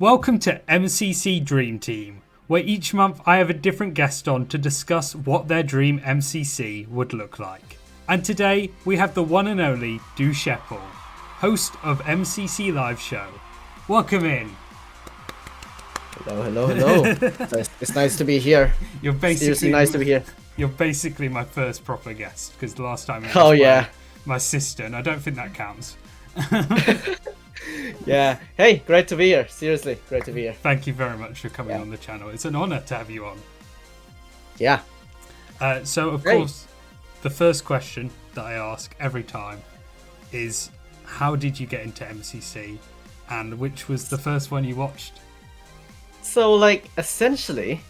Welcome to MCC Dream Team, where each month I have a different guest on to discuss what their dream MCC would look like. And today we have the one and only Du Sheppel, host of MCC Live Show. Welcome in. Hello. It's nice to be here. You're basically Seriously nice to be here. You're basically my first proper guest because the last time my sister, and I don't think that counts. Yeah. Hey, great to be here. Seriously, great to be here. Thank you very much for coming on the channel. It's an honor to have you on. Yeah. So of course, the first question that I ask every time is, how did you get into MCC, and which was the first one you watched? So, essentially,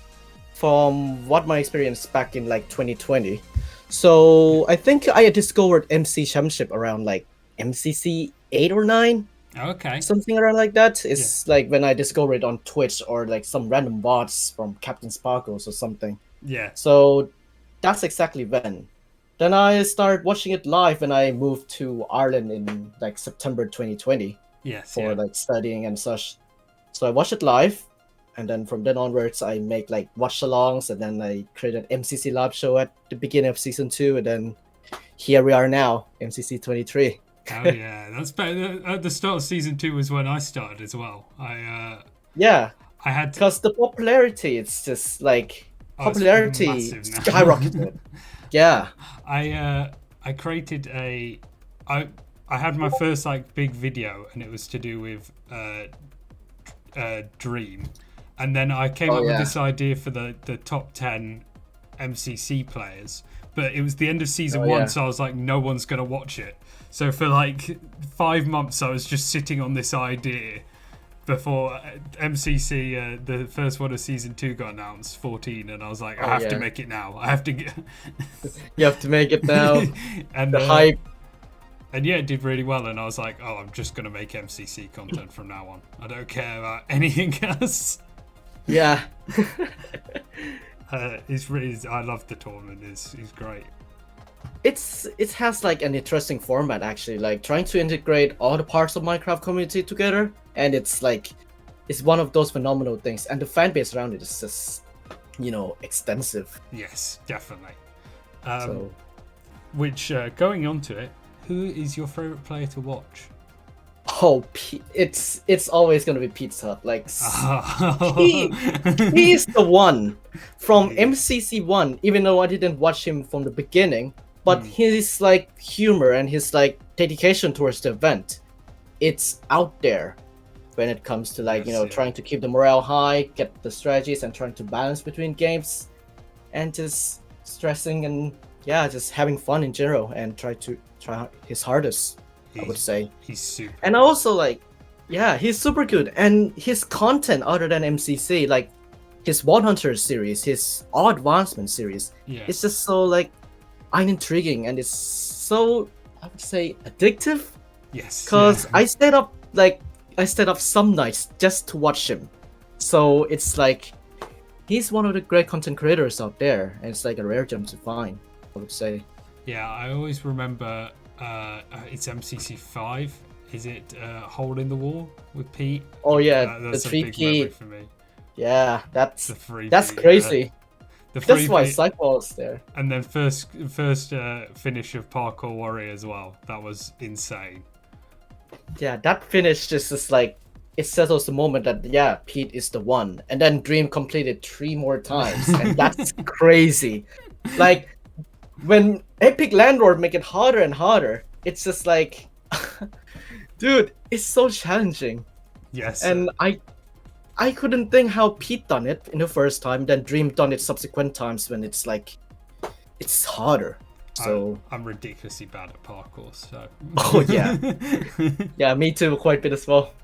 from what my experience back in 2020, so I think I had discovered MC Championship around MCC 8 or 9. Okay. Something around like that. It's when I discovered it on Twitch or some random bots from Captain Sparkles or something. Yeah. So that's exactly when. Then I started watching it live when I moved to Ireland in September 2020. Yes. For studying and such. So I watched it live, and then from then onwards I make watch-alongs, and then I created MCC Live Show at the beginning of season 2, and then here we are now, MCC 23. Oh yeah, that's better. At the start of season 2 was when I started as well. I had because the popularity, it's just popularity skyrocketed. Yeah. I created I had my first big video, and it was to do with Dream, and then I came up with this idea for the top 10 MCC players, but it was the end of season 1, so I was like, no one's gonna watch it. So for 5 months I was just sitting on this idea before MCC, the first one of season 2 got announced, 14, and I was like, I have to make it now. I have to get You have to make it now. And the hype. And yeah, it did really well, and I was like, oh, I'm just gonna make MCC content from now on. I don't care about anything else. Yeah. I love the tournament. It's great. It has an interesting format, actually, trying to integrate all the parts of Minecraft community together, and it's one of those phenomenal things, and the fan base around it is just extensive. Yes, definitely. Which going on to it, who is your favorite player to watch? Oh, it's always gonna be Pizza Hut. He is the one from MCC 1, even though I didn't watch him from the beginning. But his humor and his dedication towards the event, it's out there when it comes to trying to keep the morale high, get the strategies, and trying to balance between games, and just stressing and just having fun in general, and try his hardest. I would say he's super. And also he's super good, and his content other than MCC, his Wall Hunter series, his All Advancement series, it's just so intriguing, and it's so, I would say, addictive. Yes. Because I stayed up some nights just to watch him. So it's he's one of the great content creators out there, and it's a rare gem to find, I would say. Yeah, I always remember it's MCC 5. Is it Hole in the Wall with Pete? Oh yeah, that's the a big memory for me. Yeah, that's Pete, crazy. That's why Cyclone's there. And then first finish of Parkour Warrior as well. That was insane. Yeah, that finish just is it settles the moment that Pete is the one, and then Dream completed 3 more times, and that's crazy. When Epic Landlord make it harder and harder, it's just dude, it's so challenging. Yes. And I couldn't think how Pete done it in the first time, then Dream done it subsequent times when it's it's harder. So I'm ridiculously bad at parkour, so. Oh yeah. Yeah, me too, quite a bit as well.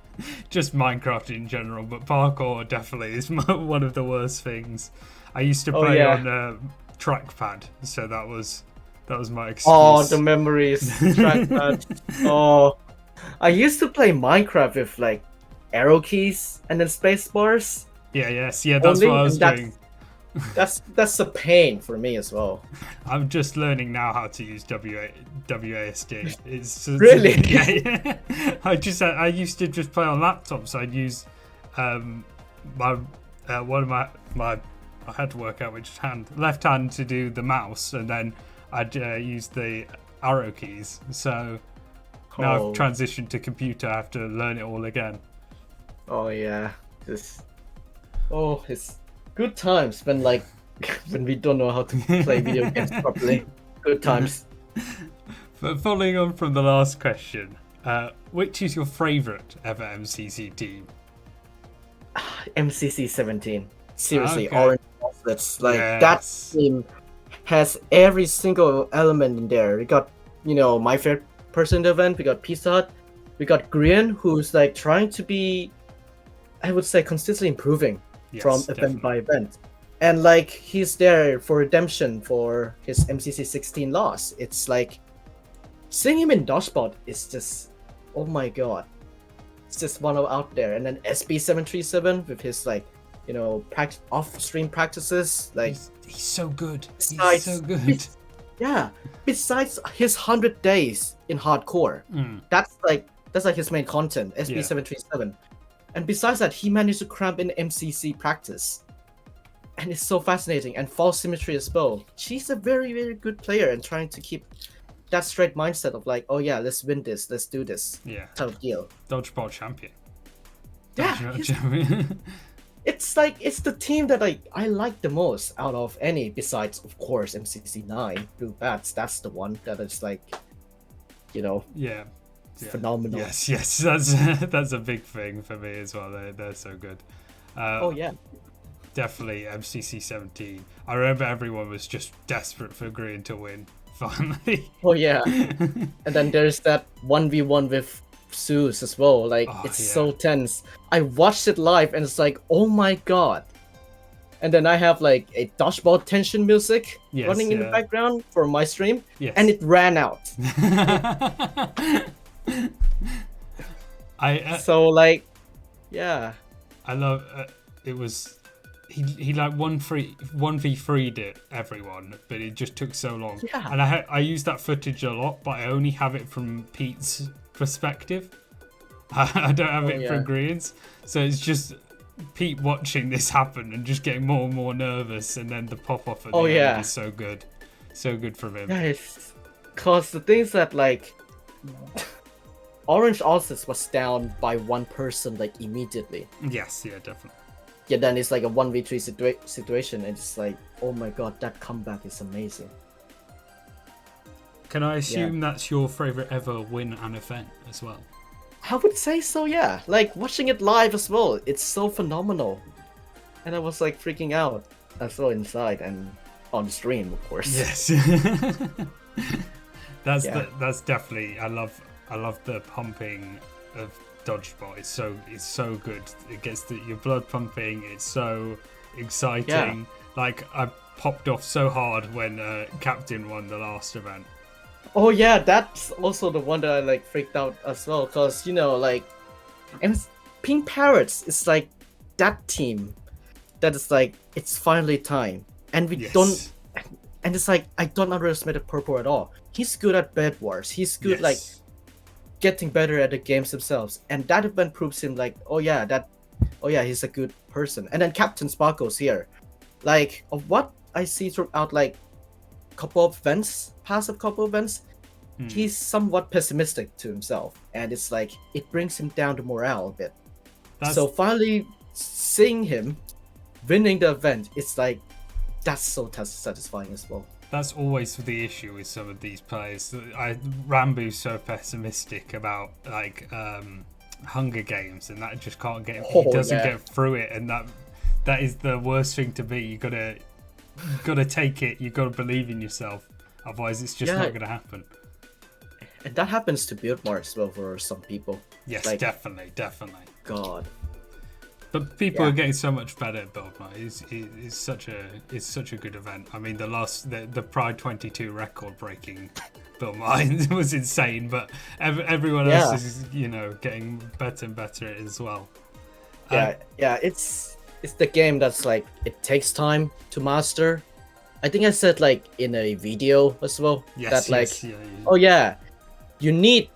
Just Minecraft in general, but parkour definitely is one of the worst things. I used to play on trackpad, so that was my excuse. Oh, the memories. Trackpad. Oh, I used to play Minecraft with arrow keys and then space bars. That's what I was doing. That's a pain for me as well. I'm just learning now how to use WASD. It's really I used to just play on laptops. I'd use my one of my I had to work out which left hand to do the mouse, and then I'd use the arrow keys. So now I've transitioned to computer. I have to learn it all again. Oh yeah, it's good times when when we don't know how to play video games properly. Good times. But following on from the last question, which is your favourite ever MCC team? MCC 17. Seriously, Okay. Orange. That's that team has every single element in there. We got, my favorite person in the event. We got Pizza Hut. We got Grian, who's trying to be, I would say, consistently improving from event by event. And he's there for redemption for his MCC 16 loss. It's seeing him in Dodgebot is just, oh my god. It's just one out there. And then SB737 with his off-stream practices. He's so good. He's so good. Yeah. Besides his 100 days in hardcore, that's his main content, SB737. And besides that, he managed to cramp in MCC practice. And it's so fascinating. And false symmetry as well. She's a very, very good player and trying to keep that straight mindset of oh yeah, let's win this, let's do this. Yeah. Type of deal. Dodgeball champion. Champion. It's the team that I like the most out of any, besides of course MCC 9 Blue Bats. That's the one that is phenomenal. Yes, that's a big thing for me as well. They're so good. Oh yeah, definitely MCC 17. I remember everyone was just desperate for Green to win finally. Oh yeah, and then there's that 1v1 with Zeus as well. So tense. I watched it live and it's oh my god. And then I have a dodgeball tension music running in the background for my stream, and it ran out. I love it was he 1v3'd it everyone, but it just took so long. Yeah. And I use that footage a lot, but I only have it from Pete's perspective. I don't have it from Green's, so it's just Pete watching this happen and just getting more and more nervous, and then the pop off at the end is so good from him. Yes, cause the things that Orange Alsis was down by one person immediately. Yes, yeah, definitely. Yeah, then it's a 1v3 situation, and it's oh my god, that comeback is amazing. Can I assume that's your favorite ever win an event as well? I would say so, yeah. Watching it live as well, it's so phenomenal. And I was freaking out as well inside and on stream, of course. Yes. That's definitely, I love the pumping of Dodgeball. It's so good. It gets your blood pumping. It's so exciting. I popped off so hard when Captain won the last event. Oh yeah, that's also the one that I freaked out as well, cause and Pink Parrots is that team that is it's finally time, and we don't, and it's I don't underestimate Purple at all. He's good at Bed Wars. He's good getting better at the games themselves, and that event proves him he's a good person. And then Captain Sparkle's here, of what I see throughout past couple events, he's somewhat pessimistic to himself, and it's it brings him down to morale a bit. So finally seeing him winning the event, it's that's so satisfying as well. That's always the issue with some of these players. Rambu's so pessimistic about Hunger Games, and that just can't get. He doesn't get through it, and that is the worst thing to be. You gotta take it. You gotta believe in yourself. Otherwise, it's just not gonna happen. And that happens to Buildmore as well for some people. Yes, definitely. God. But people are getting so much better at Buildmore. It's such a good event. I mean, the Pride 22 record breaking Buildmore was insane, but everyone else is getting better and better at it as well. It's the game that's it takes time to master. I think I said in a video as well you need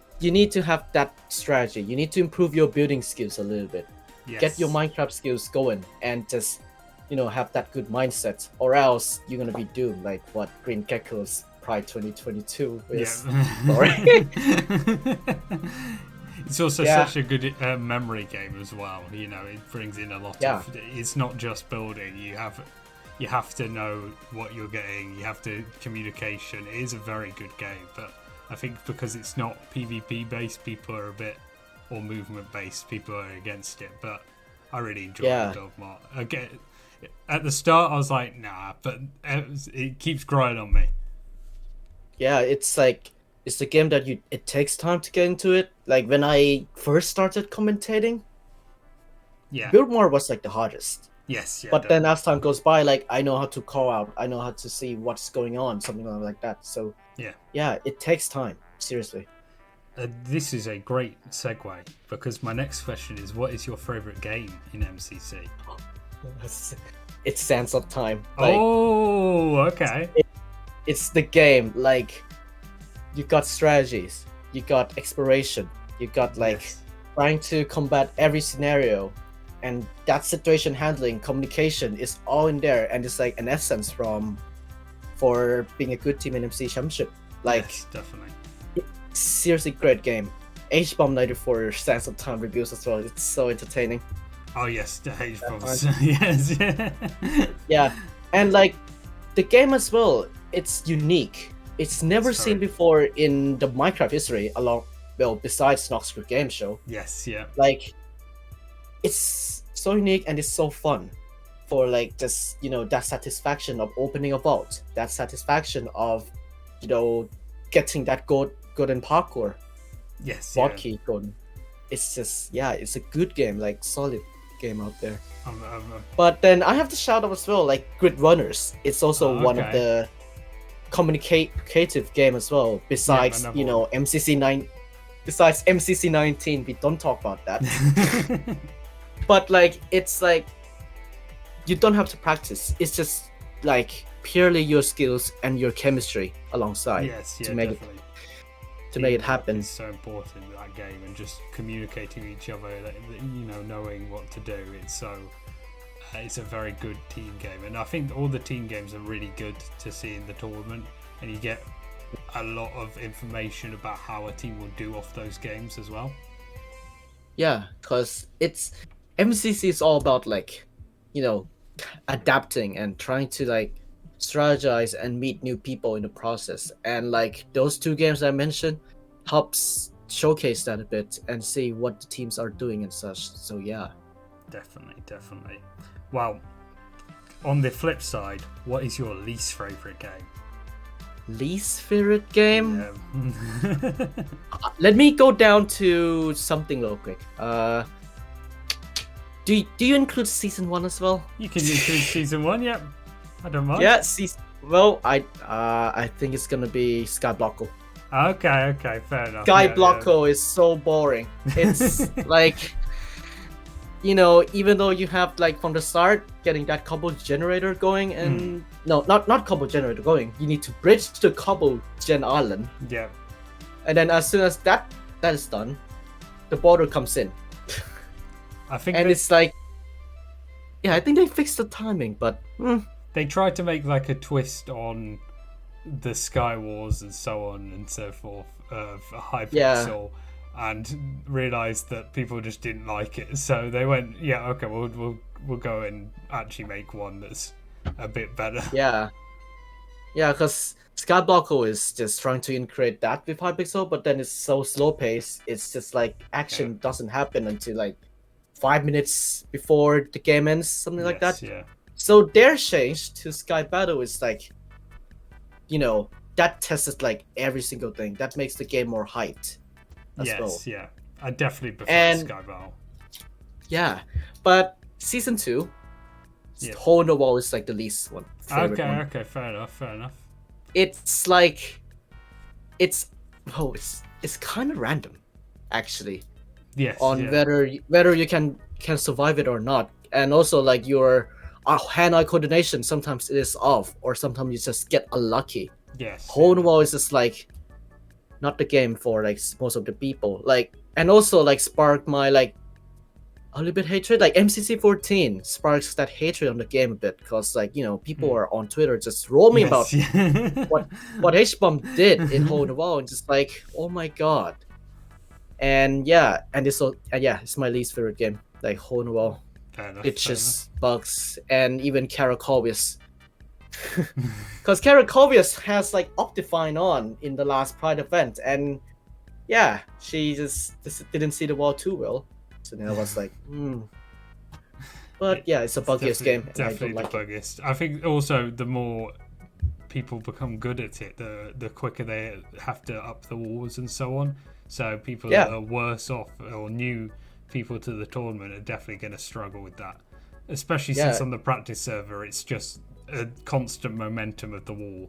to have that strategy. You need to improve your building skills a little bit. Get your Minecraft skills going and just, have that good mindset, or else you're gonna be doomed, like what Green Gecko's Pride 2022 is. Sorry. It's also such a good memory game as well. It brings in a lot of. It's not just building. You have to know what you're getting. You have to communication. It is a very good game, but I think because it's not PvP based, people are a bit, or movement based, people are against it. But I really enjoy it, Dogma. Again, at the start I was like, nah, but it keeps growing on me. Yeah, it's like, it's a game that it takes time to get into it. Like when I first started commentating, Build More was like the hardest. Yes, yeah. But then as time goes by, like I know how to call out, I know how to see what's going on, something like that. So yeah, it takes time. Seriously. This is a great segue, because my next question is, what is your favorite game in MCC? It's Sands of Time. Like, okay. It's the game, like, you got strategies, you got exploration, you got trying to combat every scenario, and that situation handling, communication is all in there, and it's like an essence for being a good team in MC Championship. Like, yes, definitely. Seriously great game. H-Bomb 94 Sands of Time reviews as well. It's so entertaining. Oh yes, the H-Bombs. Yes. Yeah, and like the game as well, it's unique. It's never seen before in the Minecraft history, besides Knoxford Game Show. Yes, yeah. Like, it's so unique and it's so fun for like just, that satisfaction of opening a vault, that satisfaction of, getting that golden parkour. Yes, vault key golden. It's just, it's a good game, like solid game out there. But then I have to shout out as well, like Grid Runners. It's also one of the communicative game as well. Besides, besides MCC 19, we don't talk about that. But like, it's like you don't have to practice. It's just like purely your skills and your chemistry alongside to make it happen. It's so important, that game, and just communicating with each other, knowing what to do. It's a very good team game, and I think all the team games are really good to see in the tournament, and you get a lot of information about how a team will do off those games as well. Yeah, because MCC is all about like, adapting and trying to like strategize and meet new people in the process, and like those two games I mentioned helps showcase that a bit and see what the teams are doing and such. So yeah, definitely. Well, on the flip side, what is your least favorite game? Least favorite game? Let me go down to something real quick. Do you include season 1 as well? You can include season 1, yeah. I don't mind. Yeah, I think it's gonna be Skyblocko. Okay, fair enough. Skyblocko is so boring. It's like, even though you have like from the start getting that cobble generator going, and no, not cobble generator going, you need to bridge the cobble gen island. Yeah. And then as soon as that is done, the border comes in. It's like, I think they fixed the timing, but they tried to make like a twist on the Sky Wars and so on and so forth of Hypixel, and realized that people just didn't like it, so they went, okay, we'll go and actually make one that's a bit better. Because Skyblocko is just trying to integrate that with Hypixel, but then it's so slow paced. It's just like action doesn't happen until like 5 minutes before the game ends, something like that. So their change to Sky Battle is like, that tests like every single thing. That makes the game more hyped. I definitely prefer Sky Battle. Yeah, but season 2, Hole in the Wall is like the least one. Okay, fair enough. It's like, it's kind of random, actually. Whether you can survive it or not, and also like your hand-eye coordination, sometimes it is off, or sometimes you just get unlucky. Hole in the Wall is just like not the game for like most of the people. Like, and also like spark my like a little bit hatred. Like MCC 14 sparks that hatred on the game a bit because like people are on Twitter just roaming about what H-Bomb did in Hole in the Wall and just like, oh my god. And yeah, it's my least favorite game. Like Hole in the Wall, glitches, bugs, and even Karakovius. Because Karakovius has like Optifine on in the last Pride event, and yeah, she just didn't see the wall too well. So then I was like, But yeah, it's a buggiest game. Definitely the buggiest. I think also the more people become good at it, the quicker they have to up the walls and so on. So people that are worse off or new people to the tournament are definitely going to struggle with that. Especially since on the practice server, it's just a constant momentum of the wall.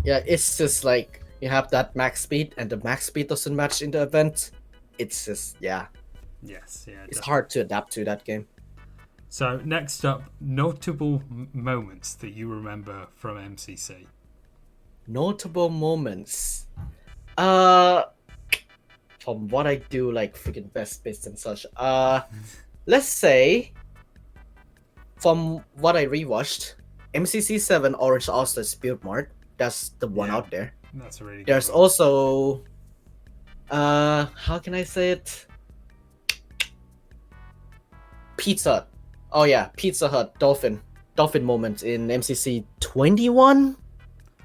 Yeah, it's just like you have that max speed and the max speed doesn't match in the event. It's just, Yes, It's definitely hard to adapt to that game. So next up, notable moments that you remember from MCC. Notable moments. From what I do, like freaking best bits and such. Let's say from what I rewatched, MCC 7 Orange All-Stars Build Mart. That's the one out there. That's a really good There's one. also how can I say it? Pizza Hut. Oh yeah, Pizza Hut Dolphin moment in MCC 21.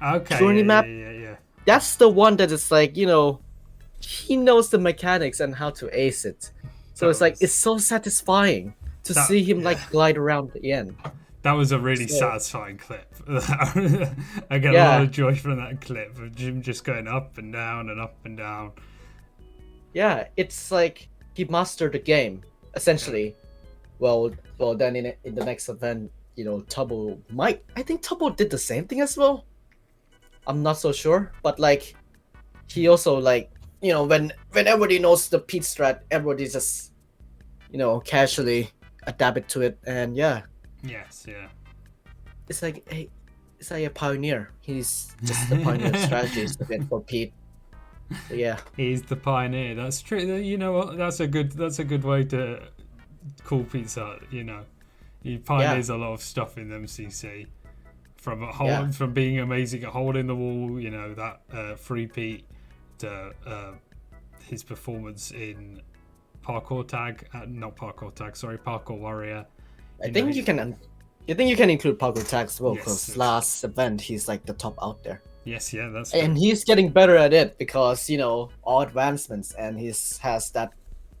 Okay. Journey map. Yeah. That's the one that is like, he knows the mechanics and how to ace it. So it's so satisfying to see him like glide around the end. That was a really satisfying clip. I get a lot of joy from that clip of Jim just going up and down and up and down. Yeah, it's like he mastered the game essentially. Well, then in the next event, Tubbo I think Tubbo did the same thing as well. I'm not so sure, but like he also like when everybody knows the Pete strat, everybody just casually adapted to it, and Yes, yeah. It's like a pioneer. He's just the pioneer strategies for Pete. So, yeah, he's the pioneer. That's true. You know what? That's a good way to call Pizza Hut. He pioneers a lot of stuff in MCC. From being amazing at holding the wall, that free Pete, to his performance in Parkour Warrior. I think you can include Parkour Tag as well, because last event he's like the top out there. Yes, that's and he's getting better at it because all advancements, and he has that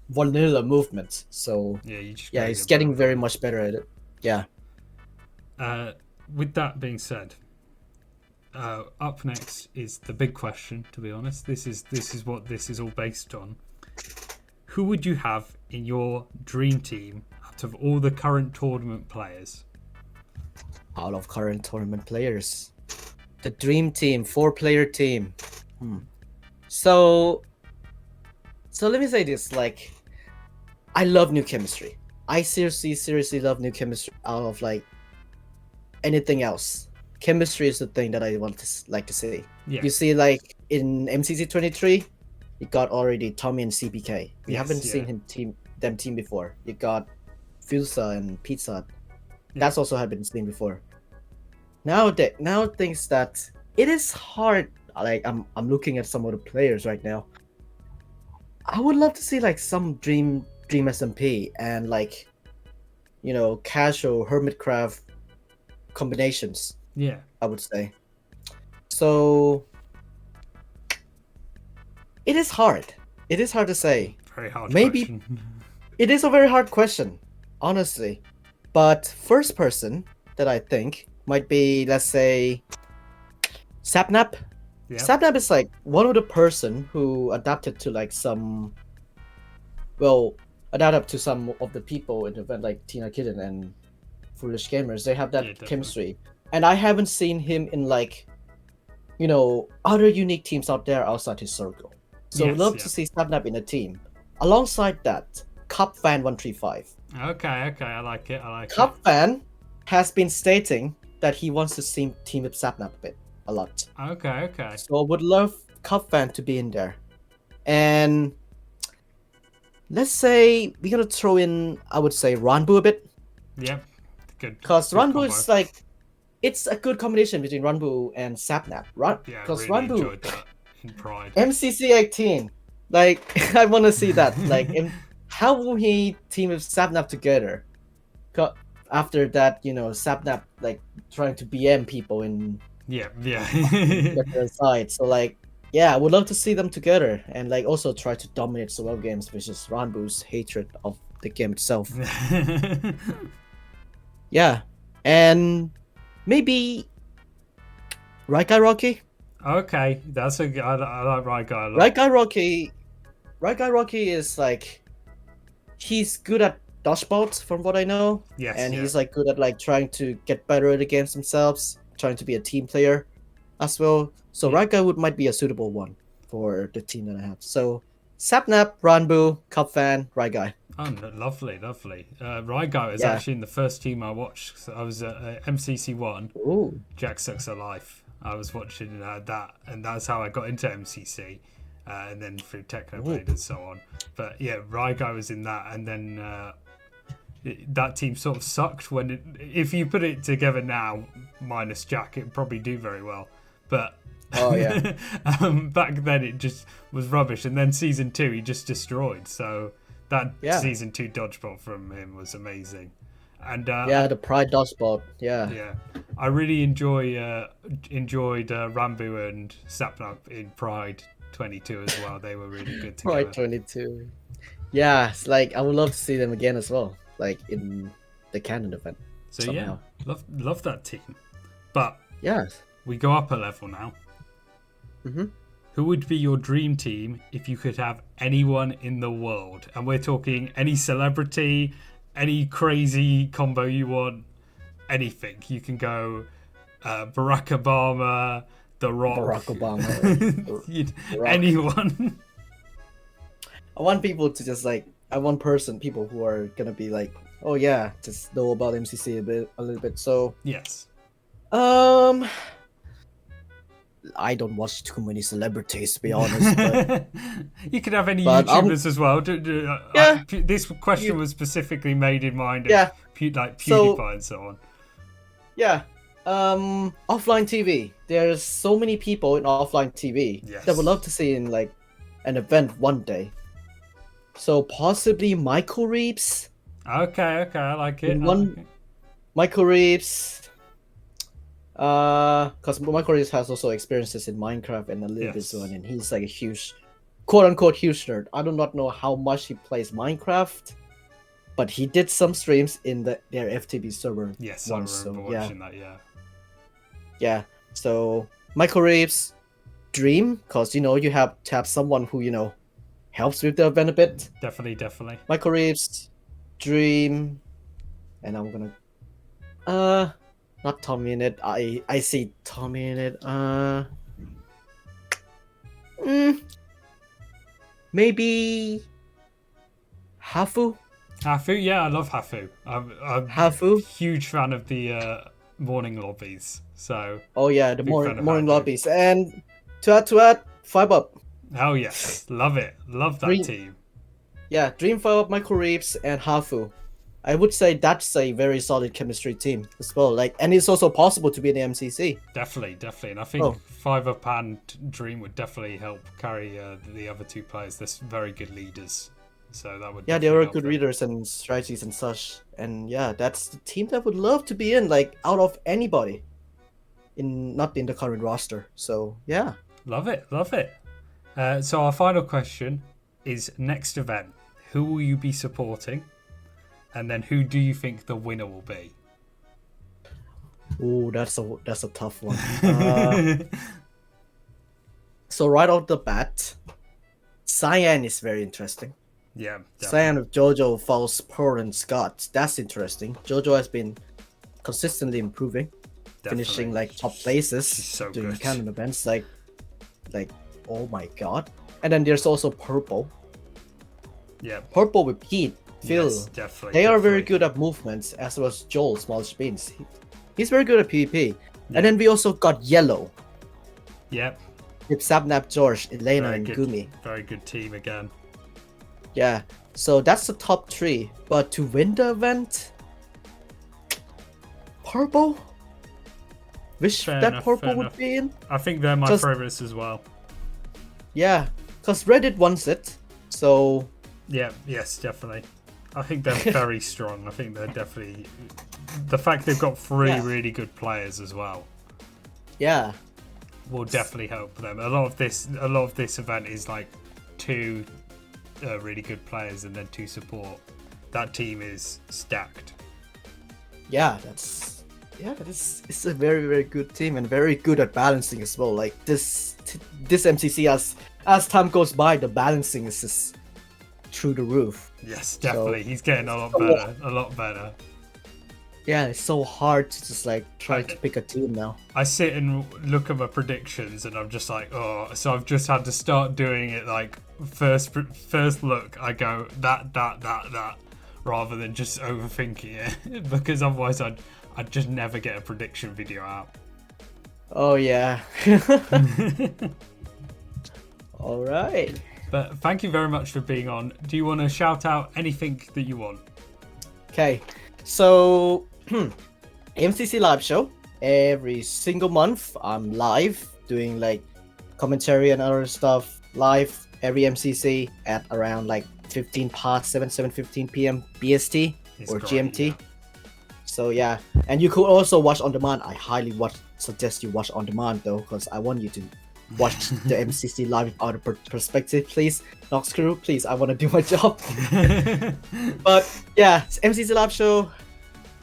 vanilla movement. So he's getting very much better at it. Yeah. With that being said, up next is the big question. To be honest, this is what this is all based on. Who would you have in your dream team out of all the current tournament players? Out of current tournament players, the dream team, 4-player team. So let me say this: like, I love new chemistry. I seriously love new chemistry out of like anything else. Chemistry is the thing that I want to see. You see, like in MCC 23, you got already Tommy and CPK. We haven't seen them team before. You got Fusa and Pizza Hut. That's also had been seen before. Now things that it is hard. Like I'm looking at some of the players right now. I would love to see like some dream SMP and like casual Hermitcraft combinations. Yeah, I would say. So it is hard. It is hard to say. Very hard. Maybe question. It is a very hard question, honestly. But first person that I think might be, let's say, Sapnap. Yep. Sapnap is like one of the person who adapted to like some of the people in the event, like Tina Kitten and Foolish Gamers. They have that chemistry. And I haven't seen him in like, other unique teams out there outside his circle. So I'd love to see Sapnap in a team. Alongside that, Cup Fan 135. Okay, I like it. Cup Fan has been stating that he wants to team with Sapnap a lot. Okay. So I would love Cup Fan to be in there. And let's say we're gonna throw in, I would say, Ranbu a bit. Yeah, good. Because Ranbu combo. is like, it's a good combination between Ranbu and Sapnap. Yeah, Because really Ranbu enjoyed that in Pride. MCC 18, like I want to see that. Like, how will he team with Sapnap together? After that, Sapnap like trying to BM people in different sides. So like, yeah, I would love to see them together and like also try to dominate solo games, which is Ranbu's hatred of the game itself. Yeah, and maybe Raikai Rocky. Okay, that's a good. I like Raikai a lot. Raikai Rocky is like, he's good at dodgeball from what I know. Yes, and he's like good at like trying to get better at the games themselves, trying to be a team player as well. So Raikai might be a suitable one for the team that I have. So Sapnap, Ranbu, Cup Fan, Raikai. Oh, lovely. Raikai was actually in the first team I watched. So I was at MCC 1. Ooh. Jack Sucks Alive. I was watching that, and that's how I got into MCC, and then through Technoblade and so on. But yeah, Raikai was in that, and then that team sort of sucked if you put it together now, minus Jack, it'd probably do very well. But back then it just was rubbish, and then season 2 he just destroyed. So that season 2 dodgeball from him was amazing. And the Pride dodgeball. Yeah, I really enjoyed Ranbu and Sapnap in Pride 22 as well. They were really good together. Pride 22. Yeah, it's like I would love to see them again as well, like in the canon event. So somehow. Yeah, love that team. But yeah, we go up a level now. Mm-hmm. Who would be your dream team if you could have anyone in the world? And we're talking any celebrity, any crazy combo you want, anything. You can go Barack Obama, The Rock. Barack Obama. Anyone. I want people to just like, people who are gonna be like, oh yeah, just know about MCC a little bit. So yes. I don't watch too many celebrities, to be honest. But, you could have any YouTubers as well. This question was specifically made in mind of PewDiePie and so on. Yeah. Offline TV. There's so many people in offline TV that would love to see in like an event one day. So possibly Michael Reeves. Okay, I like it. Michael Reeves. Because Michael Reeves has also experiences in Minecraft and a little bit so on, and he's like a huge, quote-unquote huge nerd. I do not know how much he plays Minecraft, but he did some streams in their FTB server. Yes, once, I remember watching that. Yeah. So Michael Reeves, Dream, because you have to have someone who helps with the event a bit. Definitely. Michael Reeves, Dream, and I'm gonna not Tommy in it. I see Tommy in it. Maybe Hafu. Hafu, yeah, I love Hafu. I'm Hafu. Huge fan of the morning lobbies. So. Oh yeah, the morning lobbies, and to add 5UP. Oh yes, love it. Love that team. Yeah, Dream 5UP, Michael Reeves, and Hafu. I would say that's a very solid chemistry team as well. Like, and it's also possible to be in the MCC. Definitely, and I think 5UP and Dream would definitely help carry the other two players. They're very good leaders, so that would. Yeah, they were good readers and strategies and such. And yeah, that's the team that would love to be in, like, out of anybody, not in the current roster. So yeah, love it. So our final question is: next event, who will you be supporting? And then who do you think the winner will be? Oh, that's a tough one. So right off the bat, Cyan is very interesting. Yeah, definitely. Cyan with Jojo, False, Pearl, and Scott. That's interesting. Jojo has been consistently improving, finishing like top places during canon events. Like, oh my god. And then there's also Purple. Yeah. Purple with Pete. Phil, yes, definitely. They are very good at movements, as well as Joel, Small Spins. He's very good at PvP. Yeah. And then we also got Yellow. Yep. With Sapnap, George, Elena, and Gumi. Very good team again. Yeah. So that's the top 3. But to win the event, Purple? Wish Fair that enough, Purple fair would enough. be in. I think they're my favorites as well. Yeah, because Reddit wants it. So. Yeah, yes, definitely. I think they're very strong. I think they're definitely. The fact they've got 3 really good players as well. Yeah. Will definitely help them. A lot of this event is like 2 really good players and then 2 support. That team is stacked. Yeah, it's a very, very good team and very good at balancing as well. Like this MCC, as time goes by, the balancing is just through the roof. Yes, definitely. So, he's getting a lot better. Yeah, it's so hard to just like try to pick a team now. I sit and look at my predictions and I'm just like, oh, so I've just had to start doing it like first look. I go that, rather than just overthinking it because otherwise I'd just never get a prediction video out. Oh yeah. All right. But thank you very much for being on. Do you want to shout out anything that you want? Okay, so MCC Live Show. Every single month, I'm live doing like commentary and other stuff live every MCC at around like 7:15 p.m. BST or GMT. Yeah. So yeah, and you could also watch on demand. I highly suggest you watch on demand though, because I want you to watch the MCC live without a perspective, please. Nox Crew, please, I want to do my job. But yeah, it's MCC Live Show,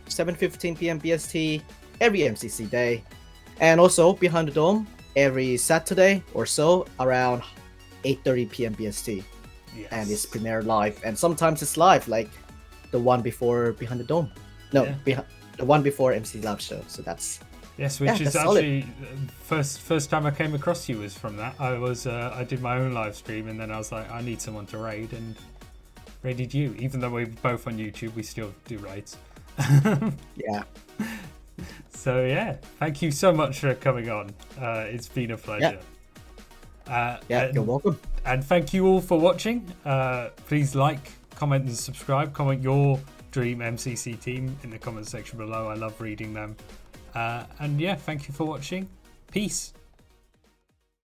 7:15 p.m. BST, every MCC day. And also, Behind the Dome, every Saturday or so, around 8:30 p.m. BST. Yes. And it's premiere live. And sometimes it's live, like the one before Behind the Dome. No, the one before MCC Live Show. So that's... Yes, which is actually first time I came across you was from that. I did my own live stream and then I was like, I need someone to raid, and raided you. Even though we're both on YouTube, we still do raids. Yeah. So yeah, thank you so much for coming on. It's been a pleasure. You're welcome. And thank you all for watching. Please like, comment and subscribe. Comment your dream MCC team in the comment section below. I love reading them. And yeah, thank you for watching. Peace.